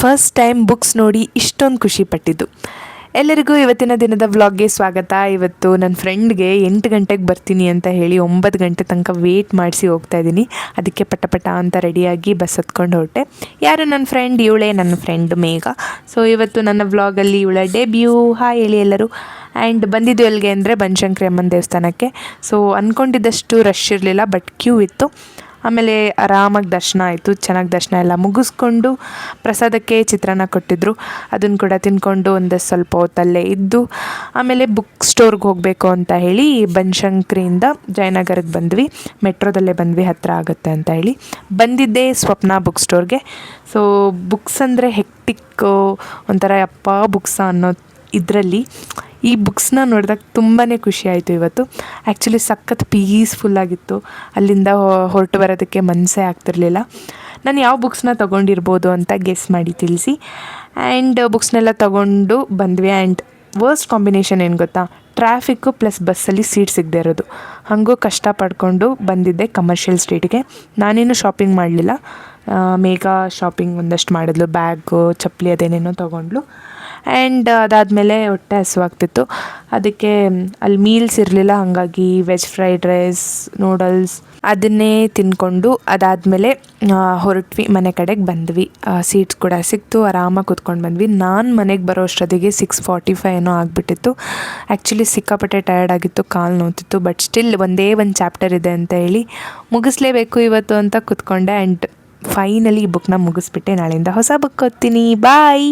First time books ನೋಡಿ ಇಷ್ಟೊಂದು ಖುಷಿ ಪಟ್ಟಿದ್ದು. ಎಲ್ಲರಿಗೂ ಇವತ್ತಿನ ದಿನದ ವ್ಲಾಗ್ಗೆ ಸ್ವಾಗತ. ಇವತ್ತು ನನ್ನ ಫ್ರೆಂಡ್ಗೆ 8 ಗಂಟೆಗೆ ಬರ್ತೀನಿ ಅಂತ ಹೇಳಿ 9 ಗಂಟೆ ತನಕ ವೇಟ್ ಮಾಡಿಸಿ ಹೋಗ್ತಾ ಇದ್ದೀನಿ. ಅದಕ್ಕೆ ಪಟ ಅಂತ ರೆಡಿಯಾಗಿ ಬಸ್ ಹತ್ಕೊಂಡು ಹೊರಟೆ. ಯಾರು ನನ್ನ ಫ್ರೆಂಡ್? ಇವಳೇ ನನ್ನ ಫ್ರೆಂಡ್ ಮೇಘ. ಸೊ ಇವತ್ತು ನನ್ನ ವ್ಲಾಗಲ್ಲಿ ಇವಳ ಡೆಬ್ಯೂ. ಹಾಯ್ ಹೇಳಿ ಎಲ್ಲರೂ. ಆ್ಯಂಡ್ ಬಂದಿದ್ದು ಎಲ್ಲಿಗೆ ಅಂದರೆ ಬನಶಂಕರಿ ಅಮ್ಮನ ದೇವಸ್ಥಾನಕ್ಕೆ. ಸೊ ಅಂದ್ಕೊಂಡಿದ್ದಷ್ಟು ರಶ್ ಇರಲಿಲ್ಲ, ಬಟ್ ಕ್ಯೂ ಇತ್ತು. ಆಮೇಲೆ ಆರಾಮಾಗಿ ದರ್ಶನ ಆಯಿತು. ಚೆನ್ನಾಗಿ ದರ್ಶನ ಎಲ್ಲ ಮುಗಿಸ್ಕೊಂಡು ಪ್ರಸಾದಕ್ಕೆ ಚಿತ್ರಾನ್ನ ಕೊಟ್ಟಿದ್ದರು, ಅದನ್ನು ಕೂಡ ತಿಂದ್ಕೊಂಡು ಒಂದು ಸ್ವಲ್ಪ ಹೊತ್ತಲ್ಲೇ ಇದ್ದು ಆಮೇಲೆ ಬುಕ್ ಸ್ಟೋರ್ಗೆ ಹೋಗಬೇಕು ಅಂತ ಹೇಳಿ ಬನಶಂಕರಿಯಿಂದ ಜಯನಗರಕ್ಕೆ ಬಂದ್ವಿ. ಮೆಟ್ರೋದಲ್ಲೇ ಬಂದ್ವಿ, ಹತ್ತಿರ ಆಗುತ್ತೆ ಅಂತ ಹೇಳಿ ಬಂದಿದ್ದೆ ಸ್ವಪ್ನ ಬುಕ್ ಸ್ಟೋರ್ಗೆ. ಸೊ ಬುಕ್ಸ್ ಅಂದರೆ ಹೆಕ್ಟಿಕ್, ಒಂಥರ ಯಪ್ಪ ಬುಕ್ಸ ಅನ್ನೋ ಇದರಲ್ಲಿ ಈ ಬುಕ್ಸ್ನ ನೋಡಿದಾಗ ತುಂಬಾ ಖುಷಿ ಆಯಿತು ಇವತ್ತು. ಆ್ಯಕ್ಚುಲಿ ಸಖತ್ ಪೀಸ್ಫುಲ್ಲಾಗಿತ್ತು. ಅಲ್ಲಿಂದ ಹೊರಟು ಬರೋದಕ್ಕೆ ಮನಸ್ಸೇ ಆಗ್ತಿರಲಿಲ್ಲ. ನಾನು ಯಾವ ಬುಕ್ಸ್ನ ತೊಗೊಂಡಿರ್ಬೋದು ಅಂತ ಗೆಸ್ ಮಾಡಿ ತಿಳಿಸಿ. ಆ್ಯಂಡ್ ಬುಕ್ಸ್ನೆಲ್ಲ ತೊಗೊಂಡು ಬಂದ್ವಿ. ಆ್ಯಂಡ್ ವರ್ಸ್ಟ್ ಕಾಂಬಿನೇಷನ್ ಏನು ಗೊತ್ತಾ? ಟ್ರಾಫಿಕ್ಕು ಪ್ಲಸ್ ಬಸ್ಸಲ್ಲಿ ಸೀಟ್ ಸಿಗದೆ ಇರೋದು. ಹಾಗೂ ಕಷ್ಟ ಪಡ್ಕೊಂಡು ಬಂದಿದ್ದೆ ಕಮರ್ಷಿಯಲ್ ಸ್ಟ್ರೀಟಿಗೆ. ನಾನೇನು ಶಾಪಿಂಗ್ ಮಾಡಲಿಲ್ಲ, ಮೇಘ ಶಾಪಿಂಗ್ ಒಂದಷ್ಟು ಮಾಡಿದ್ಲು, ಬ್ಯಾಗು ಚಪ್ಪಲಿ ಅದೇನೇನೋ ತೊಗೊಂಡ್ಲು. ಆ್ಯಂಡ್ ಅದಾದಮೇಲೆ ಹೊಟ್ಟೆ ಹಸುವಾಗ್ತಿತ್ತು, ಅದಕ್ಕೆ ಅಲ್ಲಿ ಮೀಲ್ಸ್ ಇರಲಿಲ್ಲ. ಹಾಗಾಗಿ ವೆಜ್ ಫ್ರೈಡ್ ರೈಸ್, ನೂಡಲ್ಸ್ ಅದನ್ನೇ ತಿಂದ್ಕೊಂಡು ಅದಾದಮೇಲೆ ಹೊರಟ್ವಿ, ಮನೆ ಕಡೆಗೆ ಬಂದ್ವಿ. ಸೀಟ್ಸ್ ಕೂಡ ಸಿಕ್ತು, ಆರಾಮಾಗಿ ಕೂತ್ಕೊಂಡು ಬಂದ್ವಿ. ನಾನು ಮನೆಗೆ ಬರೋ ಅಷ್ಟೊತ್ತಿಗೆ 6:45 ಏನೋ ಆಗಿಬಿಟ್ಟಿತ್ತು. ಆ್ಯಕ್ಚುಲಿ ಸಿಕ್ಕಾಪಟ್ಟೆ ಟಯರ್ಡ್ ಆಗಿತ್ತು, ಕಾಲು ನೋವ್ತಿತ್ತು. ಬಟ್ ಸ್ಟಿಲ್ ಒಂದೇ ಒಂದು ಚಾಪ್ಟರ್ ಇದೆ ಅಂತ ಹೇಳಿ ಮುಗಿಸ್ಲೇಬೇಕು ಇವತ್ತು ಅಂತ ಕೂತ್ಕೊಂಡೆ. ಆ್ಯಂಡ್ ಫೈನಲಿ ಈ ಬುಕ್ನ ಮುಗಿಸ್ಬಿಟ್ಟೆ. ನಾಳೆಯಿಂದ ಹೊಸ ಬುಕ್ ಓದ್ತೀನಿ. ಬಾಯ್.